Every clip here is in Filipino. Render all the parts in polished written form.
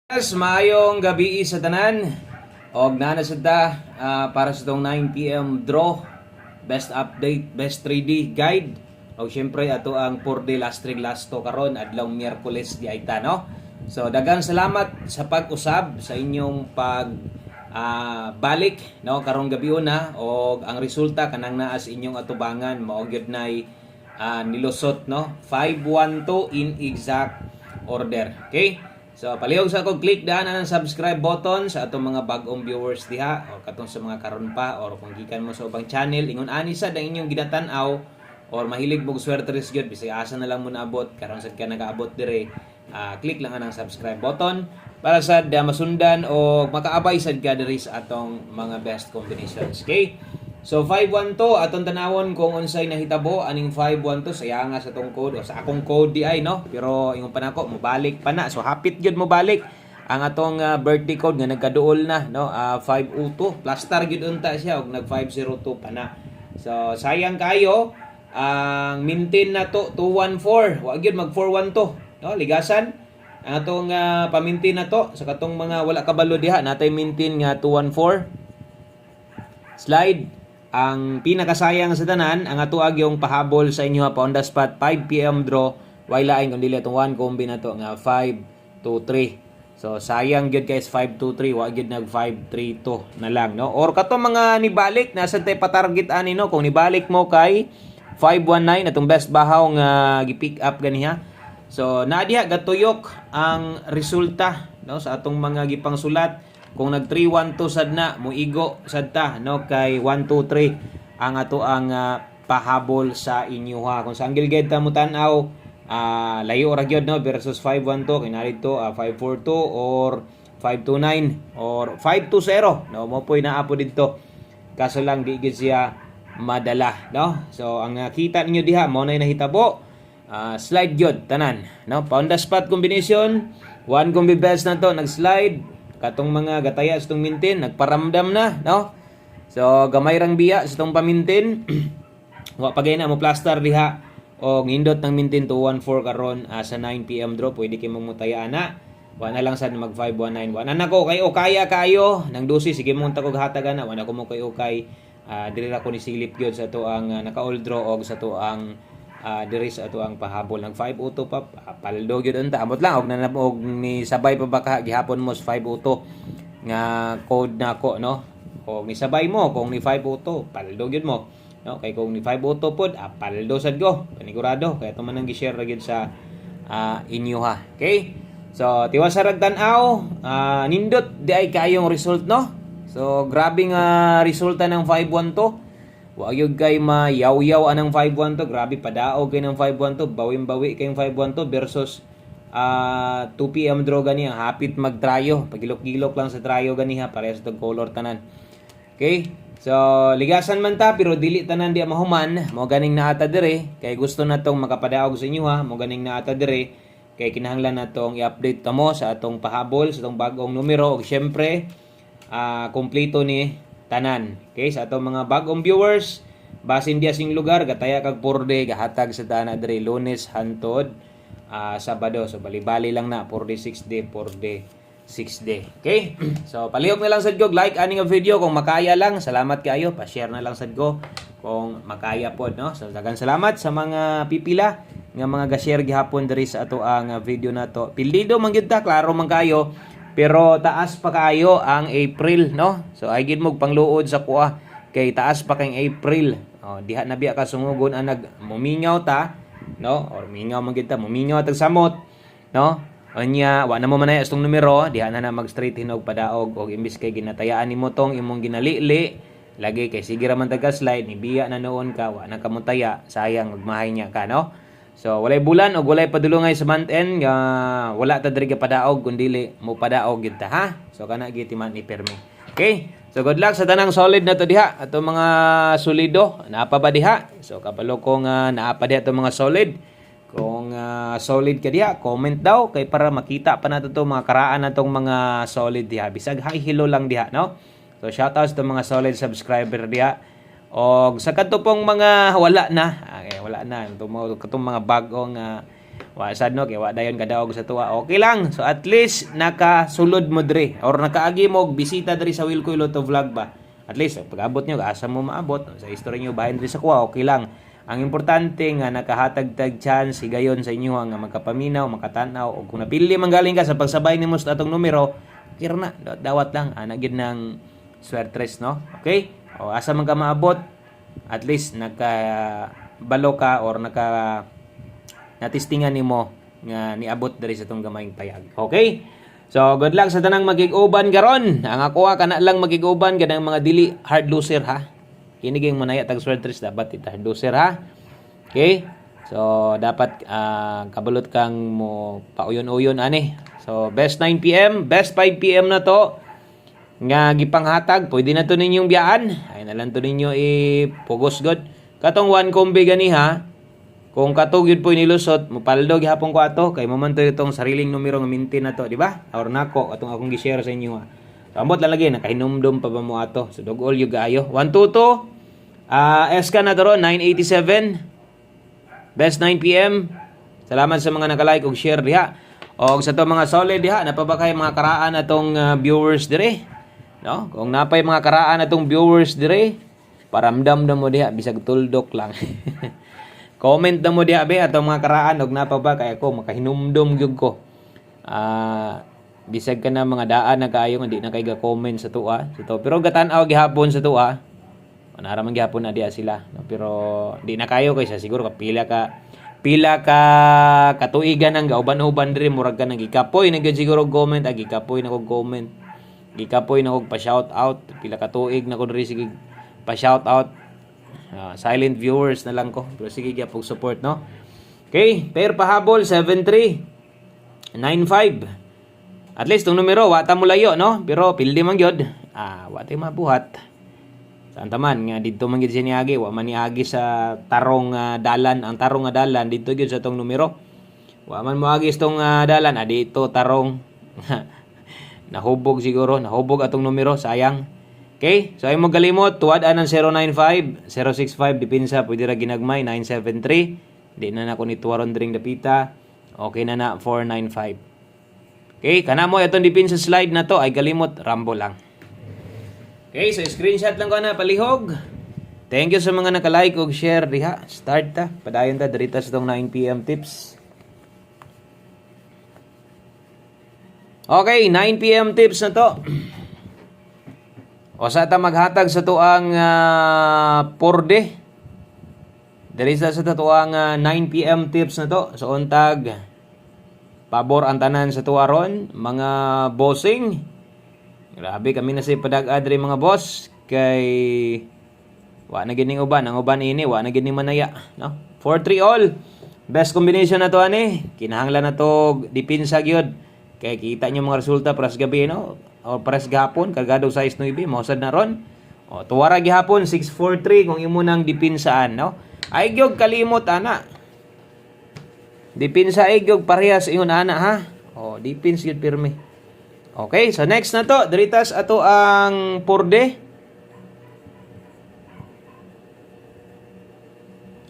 Yes, maayong gabi sa tanan. Og naa sad ta para sa tong 9 PM draw, best update, best 3D guide. Og syempre ato ang 4D last rig last to karon adlaw Miyerkules di ay ta, no. So daghang salamat sa pag-usab sa inyong pag balik, no, karong gabi una. Og ang resulta kanang naa sa inyong atubangan mao gyud nay nilusot, no, 512 in exact order. Okay. So, palihog sa akong click daan ang subscribe button sa atong mga bagong viewers diha o katong sa mga karon pa or kung gikan mo sa ubang channel ingon ani sad ang inyong ginatan-aw or mahilig mong swerte ris gyud bisay asa na lang mo naabot karon sad ka nagaabot dire, click lang ang subscribe button para sad masundan o makaabay sad ka diri sa atong mga best combinations. Okay? So 512 atong tanawon kung unsay nahitabo aning 512 saya nga sa tong code o sa akong code di ay, no, pero ingon pa nako mobalik pa na, so hapit gyud mobalik ang atong birthday code nga nagkaduol na, no, 502 plus star gyud unta siya og nag 502 pa na. So sayang kayo ang maintain na to 214 wa gyud mag 412, no, ligasan ang atong pamintin na to sa katong mga wala kabalo diha natay maintain nga 214 slide. Ang pinakasayang sa tanan ang atuag yung pahabol sa inyo pa on the spot 5 PM draw wala ay kun dili atong one combi na to nga 5 2 3. So sayang gyud guys 5 2 3 wa gyud nag 5 3 2 na lang, no, or kato mga nibalik nasa tay patarget ani, no, kung nibalik mo kay 519 atong best bahaw nga gi-pick up ganiha. So naa diha gatuyok ang resulta, no, sa atong mga gipangsulat. Kung nag 312 sad na muigo sad ta, no, kay 123 ang ato ang pahabol sa inyo ha. Kung sa angle guide ta mo tan-aw layo ra gyud, no, versus 512 kinali to 542 or 529 or 520, no, mo poy naa po didto kaso lang di gyud siya madala, no. So ang kita ninyo diha mo na nahitabo slide gyud tanan, no, pa on the spot combination one combi best na to nag-slide katong mga gataya sa itong mintin, nagparamdam na, no? So, gamay rang biya sa itong pamintin. Wa pagay na mo plaster diha o ngindot ng mintin 214 karon sa 9 PM draw. Pwede kayo mong mutaya na. Wa na lang sad mag 519. Wa na nako kayo kaya kayo nang dusi sige mong takog hatagan na. Wa na ko mo kayo kay diri ra ko ni silip gyud sa to ang naka-all draw og sa to ang diri sa ato ang pahabol ng 502 pa paldo gyud unta amot lang og nanabog ni sabay pa baka gihapon mo sa 502 nga code nako, no, og ni sabay mo kung ni 502 paldo gyud mo, no, kay kung ni 502 pod paldo sad go panigurado kay ato man ang gi-share ra gyud sa inyo ha. Okay, so tiwas sa ragtan-aw nindot di ay kayong result, no. So grabe nga resulta ng 512. Wa gyud kay mayaw-yaw anang 512, grabe padaog kay ng 512, bawim-bawi kay 512 versus 2 PM draw gani ang hapit magtrayo, pagilok-gilok lang sa trayo gani ha, parehas tog color tanan. Okay? So ligasan man ta pero dili tanan di mahuman, mo ganing naata dire kay gusto natong makapadaog sa inyo ha, mo ganing naata dire kay kinahanglan natong i-update ta mo sa atong pahabol sa atong bagong numero ug syempre kompleto ni tanan. Okay, sa atong mga bagong viewers, basin dia sing lugar gataya kag 4D gahatag sa tanan diri Lunes hantod Sabado. So bali-bali lang na 4D 6D 4D 6D. Okay? So palihog na lang sad ko like ani nga video kung makaya lang. Salamat kayo, pa-share na lang sad ko kung makaya pod, no. So daghang salamat sa mga pipila nga mga ga-share gihapon diri sa ato ang video na to. Pildido man gyud ta, klaro man kayo. Pero taas pa kayo ang April, no? So ay gid mo pangluod sa kuha kay taas pa kay April. Diha na biya ka sungugon ang mumingaw ta, no? Or mingaw man gid ta, mumingaw tag samot, no? Anya wa na mo manay astong numero, diha na mag straight hinog padaog og imbis kay ginatayaan nimo tong imong ginalili, lagi kay sige ra man taga slide ni biya na noon ka wa na kamutaya, sayang magmahay niya ka, no? So walay bulan o walay padulungay sa month end wala ta diri padaog kundili mo padaog gid ta ha. So kana gid man ni permi. Okay? So good luck sa tanang solid na to diha. Ato mga solido naa pa ba diha? So kabalo ko nga naa pa diha to mga solid. Kung solid ka diha, comment daw kay para makita pa nato to mga karaan natong mga solid diha. Bisag hi hello lang diha, no? So shout out sa mga solid subscriber diha. O sa kadto pong mga wala na, wala na. Katong mga bagong Wa sad no kay wa dayon kadaog sa tuwa. Okay lang. So at least nakasulod mo diri or nakaagi mo og bisita diri sa Wilcoy Lotto Vlog ba. At least pag-abot nyo asa mo maabot sa history nyo bahin diri sa kuha okay lang. Ang importante nga nakahatag-tag chance higayon sa inyo nga magkapaminaw, makatanaw o kung napili man galing ka sa pagsabay nimo sa atong numero, kira na dawat lang ana gid ng swertres no. Okay? O asa man ka maabot at least balo ka or natistingan nimo nga niabot diri sa tong gamayng payag. Okay? So good luck sa tanang magig-uban karon. Ang ako kana lang magig-uban ganang mga dili hard loser ha. Kini ging manaya tag swertres dapat ita hard loser ha. Okay? So dapat kabalot kang mo pauyon-uyon ani. So best 9 PM, best 5 PM na to nga gipanghatag, pwede na to ninyong biyaan. Ay na lang to ninyo ipugos god. Katong one kombi gani ha. Kung katog yun po nilusot, mupaldo gihapon ko ato kay mamanto itong sariling numero nga mintin na to, di ba? Or nako atong akong gi-share sa inyo ha. So, ambot lang lagi nakahinumdum pa ba mo ato. So dugol yung gaayo. 122 SK na to 987. Best 9 PM. Salamat sa mga naka-like ug share diha. Og sa to mga solid diha, napabakay mga karaan atong viewers dire. No? Kung napay mga karaan atong viewers dire, paramdam na mo diha bisag tuldok lang. Comment na mo diha be atong mga karaan og napa ba kay ako makahinumdum gyud ko. Bisag ka na mga daan na kaayo nga di na kay ga-comment sa tuwa. Pero gatan-aw gihapon sa tuwa. Anara man gihapon na diha sila. No? Pero di na kayo kay siguro pila ka katuigan ang gauban-uban diri murag ka nang gikapoy na gyud siguro comment gikapoy na kog comment. Gikapoy na kog pa shout out pila ka tuig na ko diri sige pa shout out. Silent viewers na lang ko. Pero sige gyapon support no. Okay, pair pahabol 7395. At least tong numero wata mo layo no, pero pildi man gyud. Wa tay mabuhat. Saan taman nga didto man gyud siniagi, wa man niagi sa tarong dalan, ang tarong nga dalan didto gyud sa tong numero. Wa man moagi sa tong dalan, dito tarong. Nahubog siguro, nahubog atong numero, sayang. Okay, so ay mo galimot, tuwad-an ng 095, 065, dipinsa, pwede ra ginagmay, 973, di na na ko ni tuwaron dring dapita, okay na na, 495. Okay, kanamo itong dipinsa slide na to, ay galimot, rambo lang. Okay, so screenshot lang ko na, palihog. Thank you sa mga naka-like o share, diha, start ta, padayon ta, darita sa itong 9 PM tips. Okay, 9 PM tips na to. O sa ta maghatag sa tuang porde. Diri sa tuang 9 PM tips na to. So untag pabor ang tanan sa tuaron, mga bossing. Grabe kami na sa padag-ad diri mga boss kay wa na gining uban, ang uban ini wa na gining manaya, no? 4-3 all. Best combination na to ani. Kinahanglan na to dipinsa gyud. Kay kita nyo mga resulta pras gabi no? O pres gihapon kagado size 9 mausad na ron. O tuwara gihapon 643 kung imo nang dipinsaan no. Ay gyud kalimot ana. Dipinsa ay gyud parehas ingon ana ha. O dipins gyud pirmi. Okay, so next na to, diritas ato ang porde.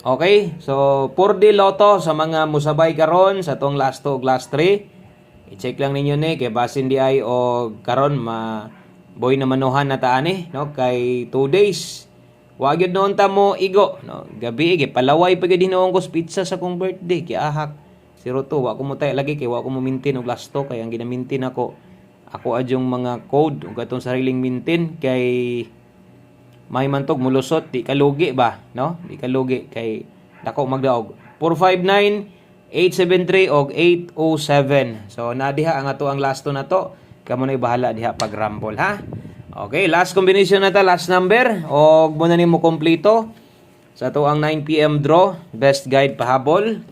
Okay, so porde loto sa mga musabay karon sa tong last 2 last 3. I-check lang ninyo ni kay basin di ay o karon boy na manuhan na taani no kay 2 days. Wa gyud noon ta mo igo no. Gabi gi palaway pa gyud hinoong ko pizza sa kong birthday kay ahak 02 wa ko mo tay lagi kay wa ko mo maintain og last 2 kay ang ginamintin ako adyong mga code ug atong sariling maintain kay may mantog mulusot di kalugi ba no? Di kalugi kay dako magdaog 459 873 og 807. So na diha ang ato ang last 2 na to. Kamo na bahala diha pag rumble ha. Okay, last combination na ta, last number og mo na nimo kompleto sa ato ang 9 PM draw, best guide pahabol.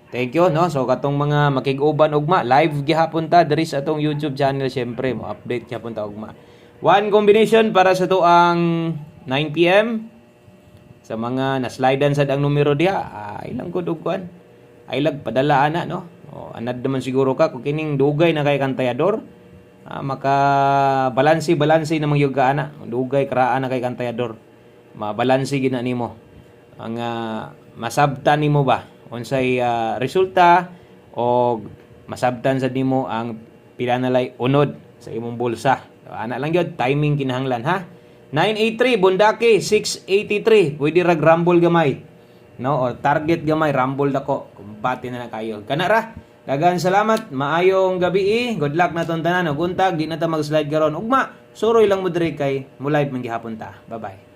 Thank you no. So katong mga makig-uban ugma, live gihapon ta diri sa atong YouTube channel syempre mo update gihapon ta ugma. One combination para sa ato ang 9 PM. Sa mga na-slidean sad ang numero diha, ilang ko dugkuan. Ay lag padala ana no. O anad naman siguro ka kung kining dugay na kay kantayador. Maka balansi na mga yuga ana. Dugay karaan na kay kantayador. Mabalansi gina nimo. Ang masabta nimo ba unsay resulta o masabtan sa nimo ang pila na lay unod sa imong bulsa. So, ana lang gyud, timing kinahanglan ha. 983 Bundaki 683 pwede ra rumble gamay, no, or target gamay rumble dako kumpati na kayo kana ra. Daghang salamat, maayong gabi, good luck na ton tanan ug untag di na ta mag-slide karon ugma suroy lang mo diri kay mo live man gihapon ta. Bye bye.